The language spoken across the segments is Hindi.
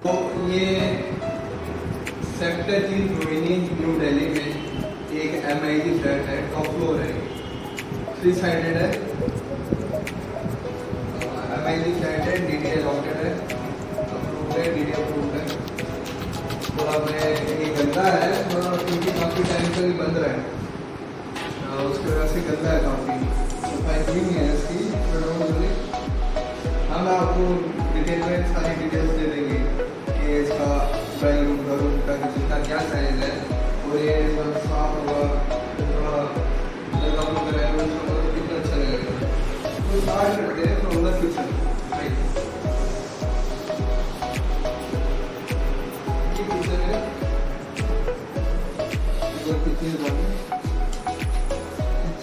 तो ये सेक्टर 3 रोहिणी न्यू दिल्ली में एक MIG फ्लैट है, टॉप फ्लोर है, 3 साइडेड है, MIG फ्लैट है, DDA लॉकेट है, अप्रूव्ड है, DDA अप्रूव्ड है। थोड़ा मैं ये गंदा है थोड़ा, क्योंकि काफ़ी टाइम से भी बंद रहा है, उसकी वजह से गंदा है काफ़ी, सफाई नहीं है इसकी। हाँ, मैं आपको डिटेल में सारी डिटेल्स दे देंगे कि इसका ड्राइंग रूम का कितना क्या साइज है, और ये साफ होगा थोड़ा जगह वगैरह है उसका कितना अच्छा लगेगा। तो स्टार्ट करते हैं फ्रॉम द किचन। ये किचन है,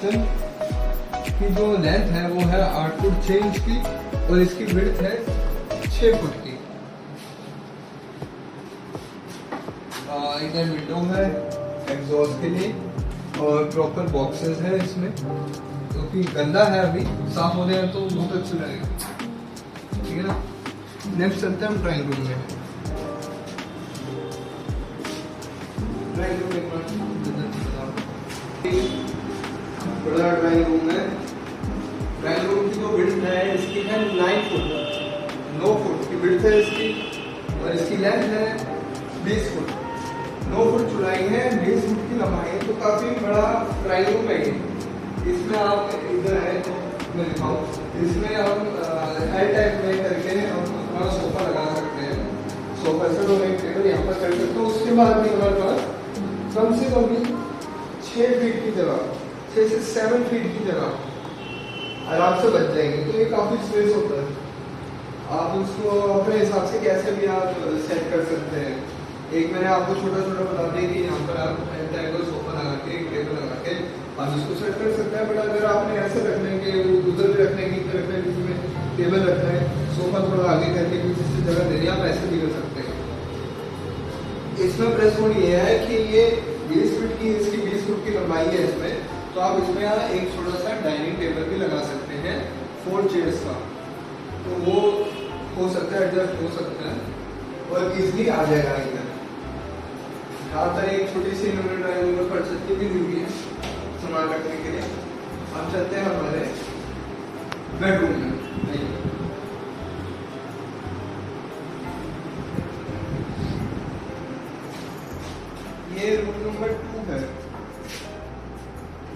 किचन की जो लेंथ है वो है 8 फुट 6 इंच की, और इसकी विड्थ है 6 फुट की। इधर विंडो है एग्जॉस्ट के लिए, और प्रॉपर बॉक्सेस है इसमें, क्योंकि गंदा है अभी, साफ हो जाए तो बहुत अच्छा लगेगा, ठीक है ना। नेक्स्ट चलते हैं हम ड्राइंग रूम में। ड्राइंग रूम एक बड़ा ड्राइंग रूम है। ड्राइंग रूम की जो विड्थ है इसकी है 9 फुट की विड्थ है इसकी, और इसकी लेंथ है 20 फुट। 9 फुट चौड़ाई है, 20 फुट की लंबाई है, तो काफ़ी बड़ा ड्राइंग रूम है ये। इसमें आप इधर है तो मैं दिखाऊँ, इसमें हम हेड टाइप में करके हम अपना सोफा लगा सकते हैं। सोफा से तो एक टेबल यहाँ पर कर सकते हो। उसके बाद भी हमारे पास कम से कम भी 6 फीट की जगह, 6 से 7 फीट की जगह आराम से बच जाएंगे। तो ये काफ़ी स्पेस होता है, आप उसको अपने हिसाब से कैसे भी आप सेट कर सकते हैं। एक मैंने आपको छोटा छोटा बता दिया कि यहाँ पर आप एंटाइगल सोफा लगा के, एक टेबल लगा के आप इसको सेट कर सकते हैं। बट अगर आपने ऐसे रखने के उधर भी रखने की रखने बीच में टेबल रखना है, सोफा थोड़ा आगे करके पीछे से जगह देनी, आप ऐसे भी कर सकते हैं। इसमें प्लस पॉइंट ये है कि ये 20 फीट की, इसकी 20 फुट की लंबाई है इसमें, तो आप इसमें एक छोटा सा डाइनिंग टेबल भी लगा सकते हैं 4 चेयर्स का, तो वो हो सकता है, एडजस्ट हो सकता है और इजली आ जाएगा इधर। यहाँ पर एक छोटी सी इन्होंने ड्राइंग रूम पर छत्ती भी दी हुई है सामान रखने के लिए। हम चलते हैं हमारे बेडरूम में। ये रूम नंबर 2 है,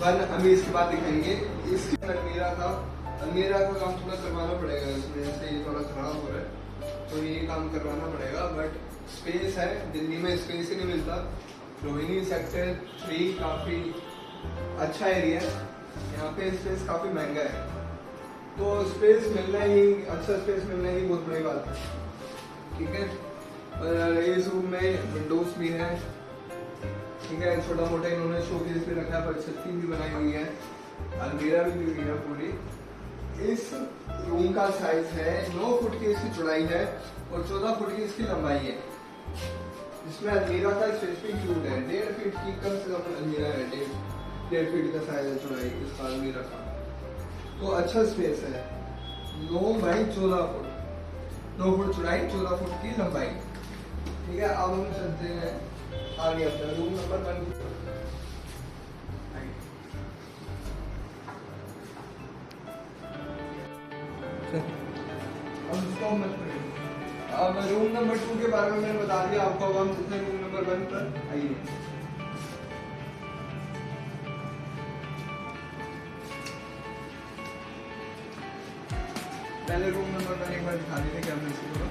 1 अभी इसके बाद दिखाएंगे। इसकी अलमीरा का काम थोड़ा करवाना पड़ेगा, इसमें से ये थोड़ा खराब हो रहा है, तो ये काम करवाना पड़ेगा। बट स्पेस है, दिल्ली में स्पेस ही नहीं मिलता। रोहिणी सेक्टर 3 काफ़ी अच्छा एरिया है, यहाँ पे स्पेस काफ़ी महंगा है, तो स्पेस मिलना ही, अच्छा स्पेस मिलना ही बहुत बड़ी बात है, ठीक है। और इस रूम में विंडोज भी है, ठीक है, छोटा मोटा इन्होंने शोकेस भी रखा है, पर छत्ती भी बनाई हुई है, अलमीरा भी दी हुई है पूरी। इस रूम का साइज है 9 फुट की इसकी चौड़ाई है, और 14 फुट की इसकी लंबाई है। इसमें अलमीरा का स्पेस भी इंक्लूड है, 1.5 फीट की कम से कम अलमीरा है, 1.5 फीट का साइज है चौड़ाई इसका अलमीरा का, तो अच्छा स्पेस है। 9 बाई 14 फुट, 9 फुट चौड़ाई, 14 फुट की लंबाई, ठीक है। अब हम चलते हैं आगे अपना रूम नंबर 1। अब रूम नंबर 2 के बारे में मैंने बता दिया आपको। अब हम चलते हैं रूम नंबर 1 पर। आइए, पहले रूम नंबर 1 एक बार दिखा देते कैमरे से। थोड़ा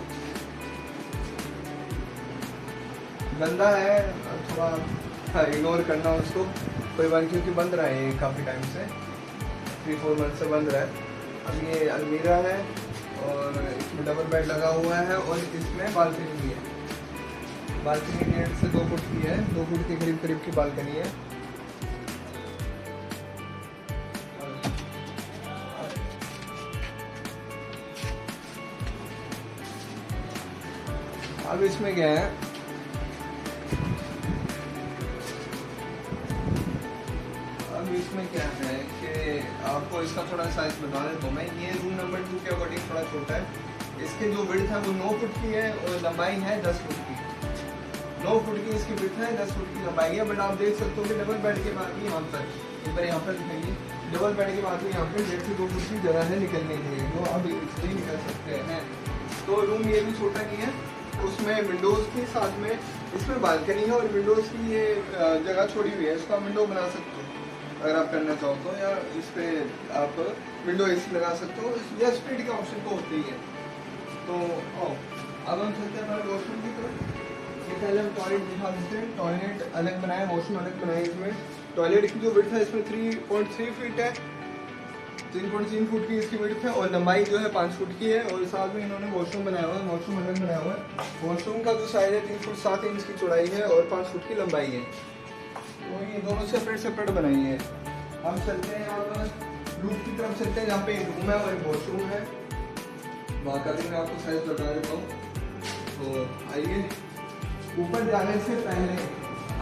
गंदा है, थोड़ा इग्नोर करना उसको, कोई बात, क्योंकि बंद रहा है ये काफ़ी टाइम से, 3-4 मंथ से बंद रहा है। अब ये अलमीरा है, और इसमें डबल बेड लगा हुआ है, और इसमें बालकनी भी है। बालकनी 1.5 से 2 फुट की है, 2 फुट के करीब करीब की बालकनी है। अब इसमें क्या है, इसमें क्या है कि आपको इसका थोड़ा साइज बता देता हूँ मैं। ये रूम नंबर 2 के अकॉर्डिंग थोड़ा छोटा है, इसके जो विड्थ है वो 9 फुट की है और लंबाई है 10 फुट की। 9 फुट की इसकी विड्थ है, 10 फुट की लंबाई है। बट आप देख सकते हो कि डबल बेड के बाद भी यहाँ पर एक बार यहाँ पर दिखाइए, डबल बेड के बाद भी यहाँ पर 1.5 से 2 फुट की जगह है निकलने के लिए, जो आप इजीली निकल सकते हैं। तो रूम ये भी छोटा नहीं है, उसमें विंडोज़ के साथ में इसमें बालकनी है और विंडोज़ की ये जगह छोड़ी हुई है, इसको आप विंडो बना सकते हो अगर आप करना चाहो तो, या इस पर आप विंडो एसी लगा सकते हो, या स्प्लिट का ऑप्शन तो होते ही है। तो अब हम चलते हैं हमारे वॉशरूम की तरफ। ये पहले हम टॉयलेट दिखा देते हैं। टॉयलेट अलग बनाया, वॉशरूम अलग बनाया। इसमें टॉयलेट की जो विड्थ है इसमें 3.3 फीट है, 3.3 फुट की इसकी विड्थ है और लंबाई जो है 5 फुट की है। और साथ में इन्होंने वॉशरूम बनाया हुआ है, वॉशरूम अलग बनाया हुआ है। वॉशरूम का जो साइज है 3 फुट 7 इंच की चौड़ाई है और 5 फुट की लंबाई है। तो ये दोनों सेपरेट बनाई है। हम चलते हैं यहाँ पर रूम की तरफ चलते हैं, जहाँ पे एक रूम है और एक वॉशरूम है। वहाँ का भी मैं आपको साइज बता देता हूँ। तो आइए, ऊपर जाने से पहले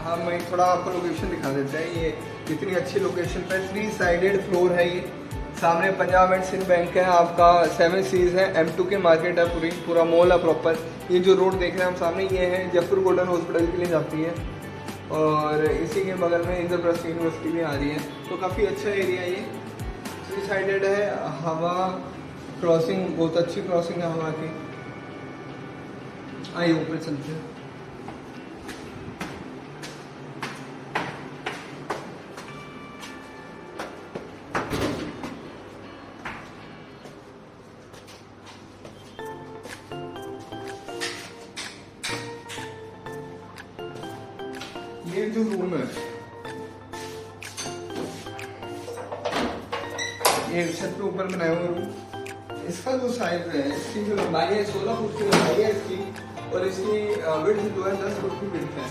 हम एक थोड़ा आपको लोकेशन दिखा देते हैं। ये कितनी अच्छी लोकेशन पर 3 साइडेड फ्लोर है। ये सामने पंजाब एंड सिंध बैंक है, आपका 7 सीज है, M2 के मार्केट है, पूरा मॉल है प्रॉपर। ये जो रोड देख रहे हैं हम सामने, ये है जयपुर गोल्डन हॉस्पिटल के लिए जाती है और इसी के बगल में इंद्रप्रस्थ यूनिवर्सिटी भी आ रही है। तो काफ़ी अच्छा एरिया ये 3 साइडेड है। हवा क्रॉसिंग, बहुत अच्छी क्रॉसिंग है हवा की। आइए ऊपर चलते हैं। ये जो रूम है, ये छत के ऊपर बनाया हुआ रूम, इसका जो साइज है, इसकी जो लंबाई है 16 फुट की लंबाई है इसकी, और इसकी विड्थ जो है 10 फुट की विड्थ है।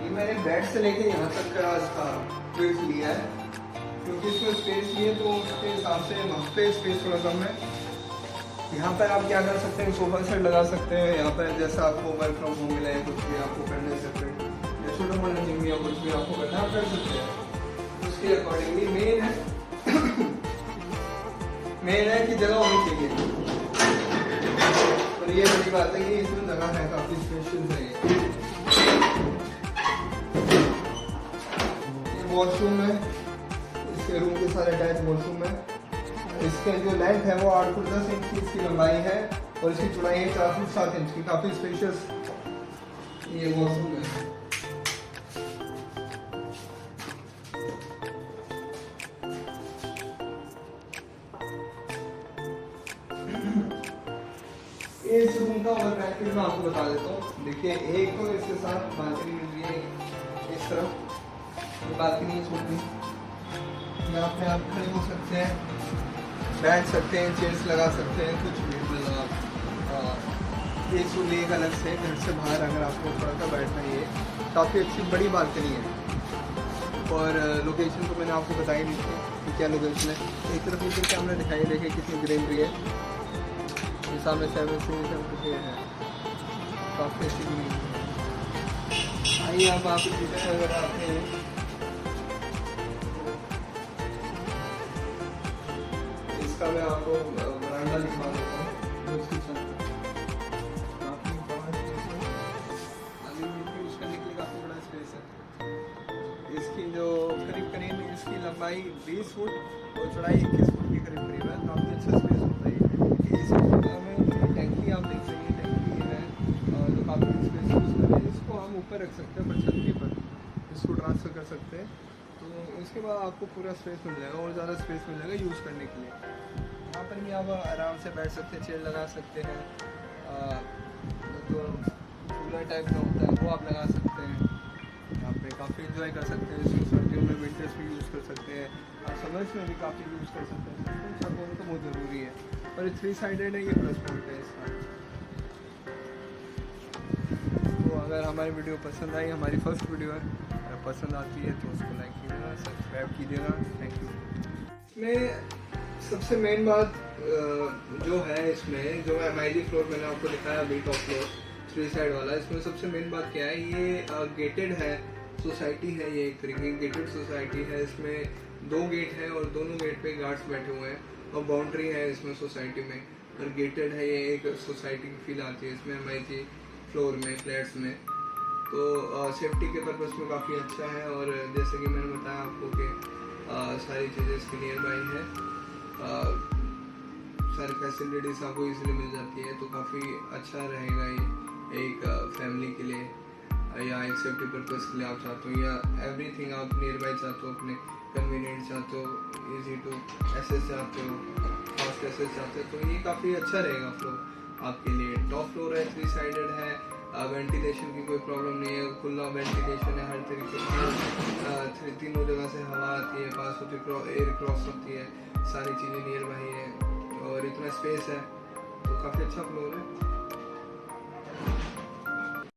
ये मैंने बेड से लेके यहाँ तक का इसका विड्थ लिया है, क्योंकि इसमें स्पेस लिए तो उसके हिसाब से वहाँ पे स्पेस थोड़ा कम है। यहाँ पर आप क्या कर सकते हैं, सोफा सेट लगा सकते हैं। यहाँ पर जैसा आपको वर्क फ्रॉम होम मिला है, कुछ भी आपको करने से छोटा मोटा जिम या कुछ भी आपको करना आप कर सकते हैं, उसके अकॉर्डिंगली मेन है कि जगह होनी चाहिए। और ये बड़ी बात है कि इसमें जगह है, काफी स्पेशियस है। ये वॉशरूम है, इसके रूम के साथ अटैच वॉशरूम है। इसके जो लेंथ है वो 8 फुट 10 इंच की इसकी लंबाई है और इसकी चौड़ाई है 4 फुट 7 इंच की। काफी स्पेशियस ये वॉशरूम है। इस रूम का और बेनिफिट मैं आपको बता देता हूँ। देखिए, एक तो इसके साथ बालकनी मिल रही है, इस तरफ बालकनी छोटी, यहाँ पे आप खड़े हो सकते हैं, बैठ सकते हैं, चेयर्स लगा सकते हैं, कुछ भी। मतलब आप एक सौ एक अलग से घर से बाहर अगर आपको थोड़ा सा बैठना है, ये काफ़ी अच्छी बड़ी बालकनी है। और लोकेशन तो मैंने आपको बताई दी थी कि क्या लोकेशन है। एक तरफ ऊपर कैमरा दिखाई, देखे कितनी ग्रीनरी है। सामने 7 सीरीज है, काफ़ी अच्छी ग्रीनरी है। आइए अब आप अगर आते हैं, इसका मैं आपको बरामदा दिखा देता हूँ। यूज करने के लिए काफ़ी बड़ा स्पेस है। इसकी जो करीब इसकी लंबाई 20 फुट और चौड़ाई 21 फुट के करीब है। काफ़ी अच्छा स्पेस होता है। में टैंकी आप देख सकते हैं, टैंकी है जो काफ़ी स्पेस यूज़ कर रहे हैं। इसको हम ऊपर रख सकते हैं, पर छत के ऊपर इसको ट्रांसफ़र कर सकते हैं। तो इसके बाद आपको पूरा स्पेस मिल जाएगा और ज़्यादा स्पेस मिल जाएगा यूज़ करने के लिए। यहाँ पर भी आप आराम से बैठ सकते हैं, चेयर लगा सकते हैं, जो कूलर टाइप का होता है वो आप लगा सकते हैं। यहाँ पे काफ़ी इंजॉय कर सकते हैं। इसको सर्दियों में विंटर्स भी यूज़ कर सकते हैं, और समर्स में भी काफ़ी यूज़ कर सकते हैं। सब दोनों तो बहुत ज़रूरी है। और 3 साइडेड है, ये प्लस पॉइंट है इसका। तो अगर हमारी वीडियो पसंद आई, हमारी फर्स्ट वीडियो है, अगर पसंद आती है तो उसको लाइक कीजिएगा, सब्सक्राइब कीजिएगा। Thank you. इसमें सबसे मेन बात जो है, इसमें जो MIG फ्लोर मैंने आपको दिखाया अभी, टॉप फ्लोर 3 साइड वाला, इसमें सबसे मेन बात क्या है, ये गेटेड है सोसाइटी है। ये एक तरीके की गेटेड सोसाइटी है। इसमें 2 गेट है और दोनों गेट पे गार्ड्स बैठे हुए हैं और बाउंड्री है इसमें सोसाइटी में। और गेटेड है, ये एक सोसाइटी की फील आती है इसमें MIG फ्लोर में, फ्लैट्स में। तो सेफ्टी के पर्पज़ में काफ़ी अच्छा है। और जैसे कि मैंने बताया आपको कि सारी चीज़ें इसके नियर बाई है, सारी फैसिलिटीज़ आपको इजीली मिल जाती है। तो काफ़ी अच्छा रहेगा ये एक फैमिली के लिए, या एक सेफ्टी पर्पज़ के लिए आप चाहते हो, या एवरीथिंग आप नियर बाई चाहते हो, अपने कन्वीनियंट चाहते हो, इजी टू एक्सेस चाहते हो, फास्ट एक्सेस चाहते हो, तो ये काफ़ी अच्छा रहेगा फ्लोर आपके लिए। टॉप फ्लोर है, 3 साइडेड है, वेंटिलेशन की कोई प्रॉब्लम नहीं है, खुला वेंटिलेशन है, हर तरीके की तीनों जगह से हवा आती है, पास होती है, एयर क्रॉस होती है, सारी चीज़ें नियर बाई है और इतना स्पेस है, तो काफ़ी अच्छा फ्लोर है।